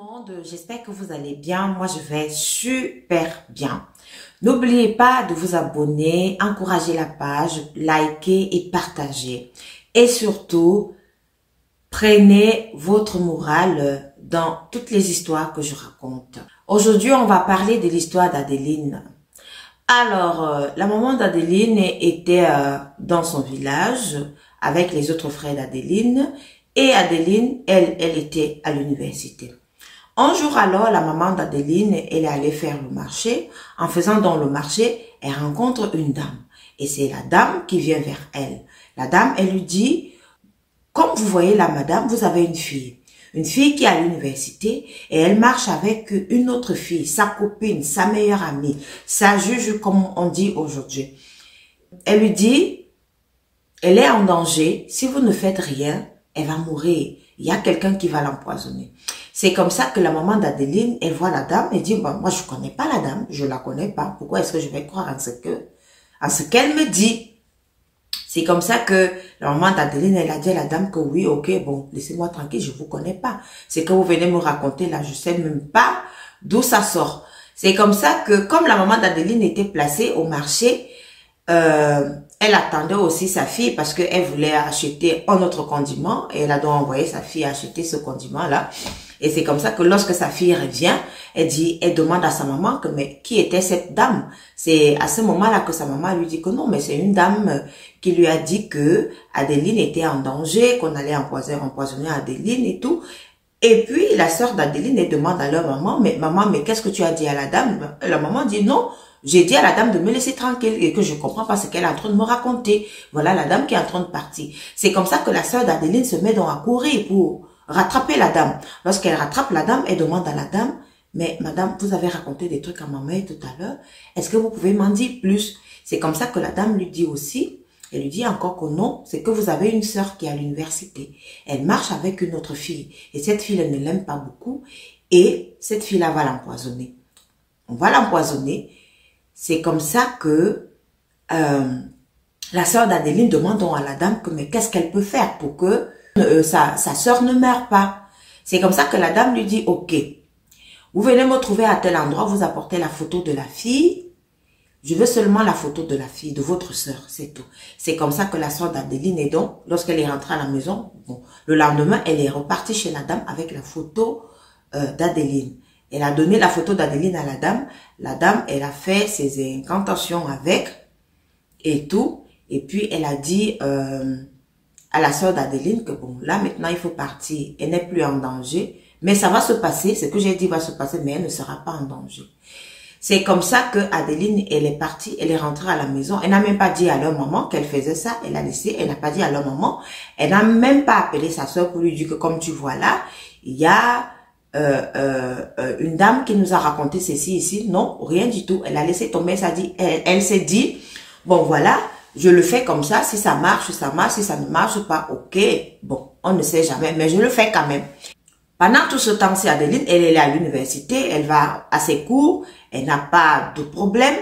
monde, j'espère que vous allez bien. Moi, je vais super bien. N'oubliez pas de vous abonner, encourager la page, liker et partager. Et surtout, prenez votre morale dans toutes les histoires que je raconte. Aujourd'hui, on va parler de l'histoire d'Adeline. Alors, la maman d'Adeline était dans son village avec les autres frères d'Adeline. Et Adeline, elle était à l'université. Un jour alors, la maman d'Adeline, elle est allée faire le marché. En faisant dans le marché, elle rencontre une dame. Et c'est la dame qui vient vers elle. La dame, elle lui dit, comme vous voyez là, madame, vous avez une fille. Une fille qui est à l'université et elle marche avec une autre fille, sa copine, sa meilleure amie, sa juge, comme on dit aujourd'hui. Elle lui dit, elle est en danger. Si vous ne faites rien, elle va mourir. Il y a quelqu'un qui va l'empoisonner. C'est comme ça que la maman d'Adeline, elle voit la dame et dit, bon, moi je connais pas la dame, je la connais pas. Pourquoi est-ce que je vais croire en ce qu'elle me dit? C'est comme ça que la maman d'Adeline, elle a dit à la dame que oui, ok, bon, laissez-moi tranquille, je vous connais pas. C'est que vous venez me raconter là, je sais même pas d'où ça sort. C'est comme ça que, comme la maman d'Adeline était placée au marché, elle attendait aussi sa fille parce qu'elle voulait acheter un autre condiment et elle a donc envoyé sa fille acheter ce condiment-là. Et c'est comme ça que lorsque sa fille revient, elle demande à sa maman que mais qui était cette dame? C'est à ce moment-là que sa maman lui dit que non, mais c'est une dame qui lui a dit que Adeline était en danger, qu'on allait empoisonner Adeline et tout. Et puis la sœur d'Adeline, elle demande à leur maman, mais qu'est-ce que tu as dit à la dame? La maman dit non. J'ai dit à la dame de me laisser tranquille et que je comprends pas ce qu'elle est en train de me raconter. Voilà la dame qui est en train de partir. C'est comme ça que la sœur d'Adeline se met donc à courir pour rattraper la dame. Lorsqu'elle rattrape la dame, elle demande à la dame, mais madame, vous avez raconté des trucs à ma mère tout à l'heure. Est-ce que vous pouvez m'en dire plus? C'est comme ça que la dame lui dit aussi, elle lui dit encore que non, c'est que vous avez une sœur qui est à l'université. Elle marche avec une autre fille et cette fille, elle ne l'aime pas beaucoup et cette fille-là va l'empoisonner. On va l'empoisonner. C'est comme ça que la sœur d'Adeline demande donc à la dame que mais qu'est-ce qu'elle peut faire pour que sa sœur ne meure pas. C'est comme ça que la dame lui dit ok, vous venez me trouver à tel endroit, vous apportez la photo de la fille. Je veux seulement la photo de la fille, de votre sœur, c'est tout. C'est comme ça que la sœur d'Adeline est donc, lorsqu'elle est rentrée à la maison, bon, le lendemain, elle est repartie chez la dame avec la photo d'Adeline. Elle a donné la photo d'Adeline à la dame. La dame, elle a fait ses incantations avec et tout. Et puis, elle a dit à la sœur d'Adeline que bon, là, maintenant, il faut partir. Elle n'est plus en danger. Mais ça va se passer. Ce que j'ai dit va se passer, mais elle ne sera pas en danger. C'est comme ça que Adeline, elle est partie. Elle est rentrée à la maison. Elle n'a même pas dit à leur maman qu'elle faisait ça. Elle a laissé. Elle n'a pas dit à leur maman. Elle n'a même pas appelé sa sœur pour lui dire que comme tu vois là, il y a une dame qui nous a raconté ceci ici. Non, rien du tout. Elle a laissé tomber, elle s'est dit, bon voilà, je le fais comme ça, si ça marche, ça marche, si ça ne marche pas, ok, bon, on ne sait jamais, mais je le fais quand même. Pendant tout ce temps-ci, Adeline, elle est à l'université, elle va à ses cours, elle n'a pas de problème.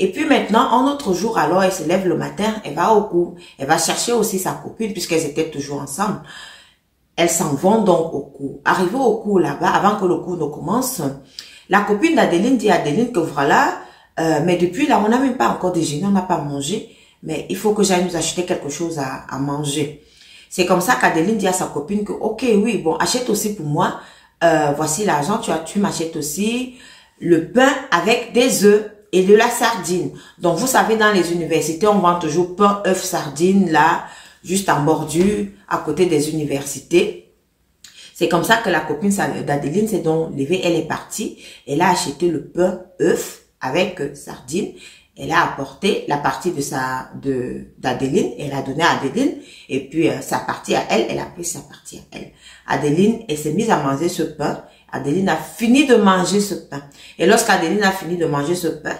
Et puis maintenant, un autre jour, alors elle se lève le matin, elle va au cours, elle va chercher aussi sa copine, puisqu'elles étaient toujours ensemble. Elles s'en vont donc au cours. Arrivée au cours là-bas, avant que le cours ne commence, la copine d'Adeline dit à Adeline que voilà, mais depuis là, on n'a même pas encore déjeuné, on n'a pas mangé, mais il faut que j'aille nous acheter quelque chose à manger. C'est comme ça qu'Adeline dit à sa copine que, ok, oui, bon, achète aussi pour moi, voici l'argent, tu m'achètes aussi le pain avec des œufs et de la sardine. Donc, vous savez, dans les universités, on vend toujours pain, œufs, sardines, là, juste en bordure, à côté des universités. C'est comme ça que la copine d'Adeline s'est donc levée, elle est partie. Elle a acheté le pain, œuf, avec sardine. Elle a apporté la partie d'Adeline, elle a donné à Adeline. Et puis, sa partie à elle, elle a pris sa partie à elle. Adeline, elle s'est mise à manger ce pain. Adeline a fini de manger ce pain. Et lorsqu'Adeline a fini de manger ce pain,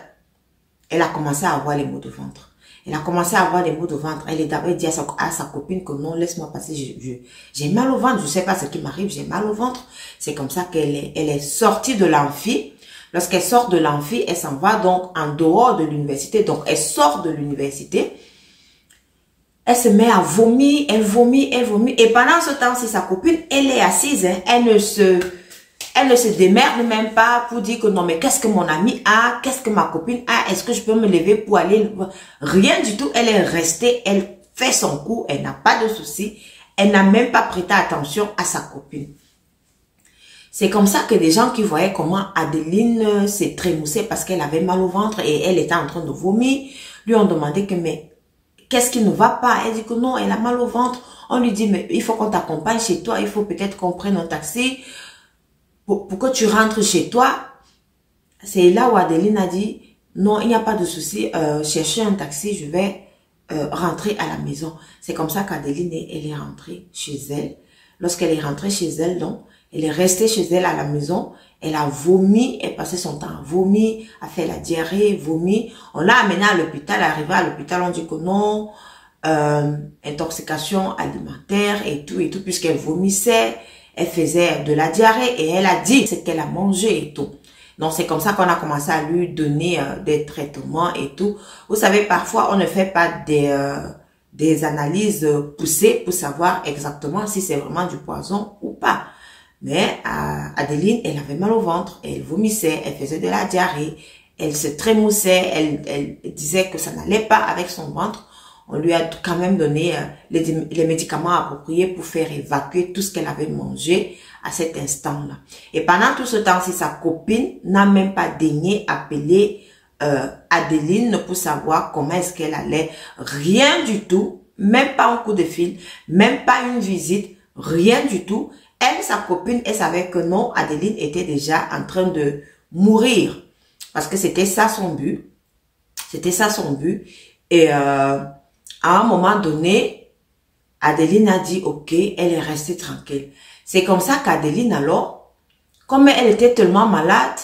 elle a commencé à avoir les maux de ventre. Elle a commencé à avoir des maux de ventre. Elle dit à sa copine que non, laisse-moi passer, j'ai mal au ventre, je ne sais pas ce qui m'arrive, j'ai mal au ventre. C'est comme ça qu'elle est sortie de l'amphi. Lorsqu'elle sort de l'amphi, elle s'en va donc en dehors de l'université. Donc, elle sort de l'université. Elle se met à vomir, elle vomit. Et pendant ce temps, si sa copine, elle est assise, hein, Elle ne se démerde même pas pour dire que non, mais qu'est-ce que mon ami a, qu'est-ce que ma copine a, est-ce que je peux me lever pour aller... Rien du tout, elle est restée, elle fait son coup, elle n'a pas de soucis, elle n'a même pas prêté attention à sa copine. C'est comme ça que des gens qui voyaient comment Adeline s'est trémoussée parce qu'elle avait mal au ventre et elle était en train de vomir, lui ont demandé que mais qu'est-ce qui ne va pas? Elle dit que non, elle a mal au ventre. On lui dit mais il faut qu'on t'accompagne chez toi, il faut peut-être qu'on prenne un taxi pour que tu rentres chez toi. C'est là où Adeline a dit non, il n'y a pas de souci, cherchez un taxi, je vais rentrer à la maison. C'est comme ça qu'Adeline elle est rentrée chez elle. Lorsqu'elle est rentrée chez elle, donc, elle est restée chez elle à la maison. Elle a vomi, elle passait son temps à vomir, a fait la diarrhée, vomi. On l'a amenée à l'hôpital, arrivée à l'hôpital, on dit que non, intoxication alimentaire et tout, puisqu'elle vomissait, elle faisait de la diarrhée et elle a dit ce qu'elle a mangé et tout. Donc, c'est comme ça qu'on a commencé à lui donner des traitements et tout. Vous savez, parfois, on ne fait pas des analyses poussées pour savoir exactement si c'est vraiment du poison ou pas. Mais Adeline, elle avait mal au ventre, elle vomissait, elle faisait de la diarrhée, elle se trémoussait, elle disait que ça n'allait pas avec son ventre. On lui a quand même donné les médicaments appropriés pour faire évacuer tout ce qu'elle avait mangé à cet instant-là. Et pendant tout ce temps, si sa copine n'a même pas daigné appeler Adeline pour savoir comment est-ce qu'elle allait, rien du tout, même pas un coup de fil, même pas une visite, rien du tout. Elle, sa copine, elle savait que non, Adeline était déjà en train de mourir. Parce que c'était ça son but. C'était ça son but. Et à un moment donné, Adeline a dit, ok, elle est restée tranquille. C'est comme ça qu'Adeline, alors, comme elle était tellement malade,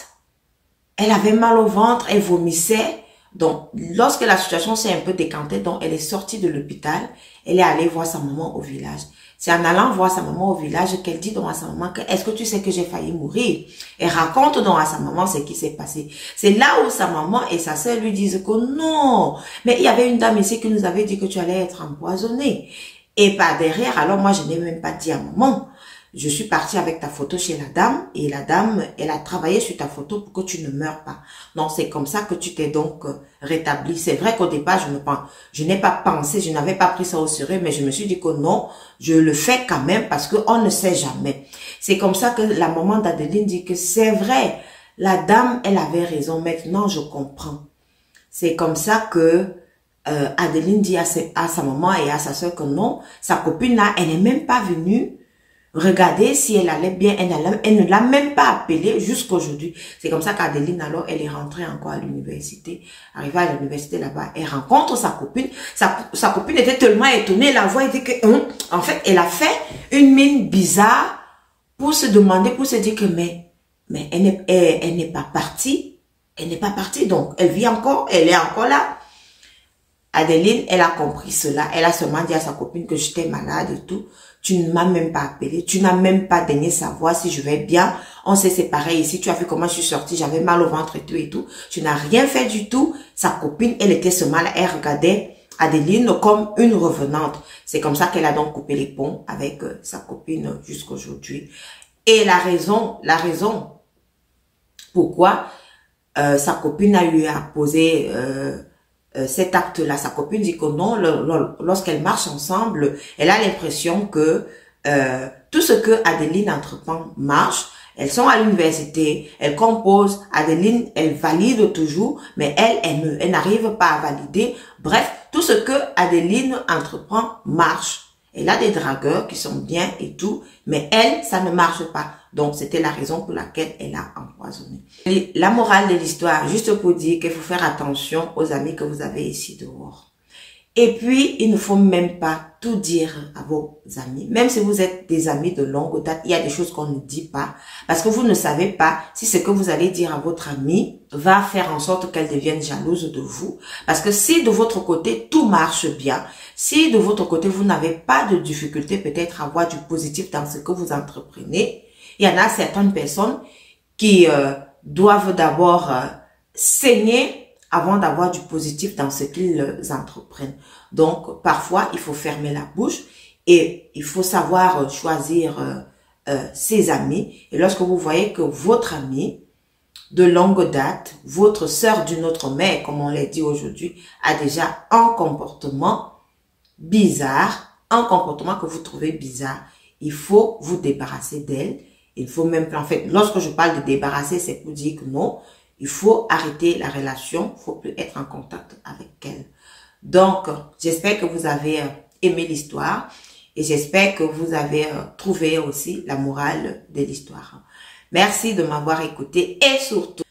elle avait mal au ventre, elle vomissait. Donc, lorsque la situation s'est un peu décantée, donc elle est sortie de l'hôpital, elle est allée voir sa maman au village. C'est en allant voir sa maman au village qu'elle dit donc à sa maman que est-ce que tu sais que j'ai failli mourir? Elle raconte donc à sa maman ce qui s'est passé. C'est là où sa maman et sa sœur lui disent que non, mais il y avait une dame ici qui nous avait dit que tu allais être empoisonnée. Et par derrière, alors moi je n'ai même pas dit à maman. Je suis partie avec ta photo chez la dame et la dame, elle a travaillé sur ta photo pour que tu ne meurs pas. Donc, c'est comme ça que tu t'es donc rétabli. C'est vrai qu'au départ, je n'ai pas pensé, je n'avais pas pris ça au sérieux, mais je me suis dit que non, je le fais quand même parce qu'on ne sait jamais. C'est comme ça que la maman d'Adeline dit que c'est vrai, la dame, elle avait raison. Maintenant, je comprends. C'est comme ça que Adeline dit à sa maman et à sa soeur que non, sa copine là, elle n'est même pas venue regarder si elle allait bien, elle ne l'a même pas appelée jusqu'aujourd'hui. C'est comme ça qu'Adeline, alors, elle est rentrée encore à l'université. Arrivée à l'université là-bas, elle rencontre sa copine. Sa copine était tellement étonnée, elle la voit, elle dit que, en fait, elle a fait une mine bizarre pour se demander, pour se dire que, mais elle n'est pas partie. Elle n'est pas partie, donc, elle vit encore, elle est encore là. Adeline, elle a compris cela. Elle a seulement dit à sa copine que j'étais malade et tout. Tu ne m'as même pas appelé. Tu n'as même pas daigné savoir si je vais bien. On s'est séparés ici. Tu as vu comment je suis sortie. J'avais mal au ventre et tout et tout. Tu n'as rien fait du tout. Sa copine, elle était seulement là. Elle regardait Adeline comme une revenante. C'est comme ça qu'elle a donc coupé les ponts avec sa copine jusqu'aujourd'hui. Et la raison pourquoi sa copine a eu à poser cet acte-là. Sa copine dit que non, lorsqu'elles marchent ensemble, elle a l'impression que tout ce que Adeline entreprend marche. Elles sont à l'université, elles composent, Adeline, elle valide toujours, mais elle n'arrive pas à valider. Bref, tout ce que Adeline entreprend marche. Elle a des dragueurs qui sont bien et tout, mais elle, ça ne marche pas. Donc, c'était la raison pour laquelle elle a empoisonné. Et la morale de l'histoire, juste pour dire qu'il faut faire attention aux amis que vous avez ici dehors. Et puis, il ne faut même pas tout dire à vos amis. Même si vous êtes des amis de longue date, il y a des choses qu'on ne dit pas. Parce que vous ne savez pas si ce que vous allez dire à votre amie va faire en sorte qu'elle devienne jalouse de vous. Parce que si de votre côté, tout marche bien, si de votre côté, vous n'avez pas de difficulté peut-être à voir du positif dans ce que vous entreprenez, il y en a certaines personnes qui doivent d'abord saigner avant d'avoir du positif dans ce qu'ils entreprennent. Donc, parfois, il faut fermer la bouche et il faut savoir choisir ses amis. Et lorsque vous voyez que votre ami de longue date, votre sœur d'une autre mère, comme on l'a dit aujourd'hui, a déjà un comportement bizarre, un comportement que vous trouvez bizarre, il faut vous débarrasser d'elle. Il faut même, en fait, lorsque je parle de débarrasser, c'est pour dire que non, il faut arrêter la relation, il faut plus être en contact avec elle. Donc, j'espère que vous avez aimé l'histoire et j'espère que vous avez trouvé aussi la morale de l'histoire. Merci de m'avoir écouté et surtout,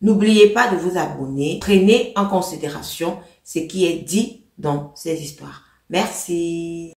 n'oubliez pas de vous abonner. Prenez en considération ce qui est dit dans ces histoires. Merci.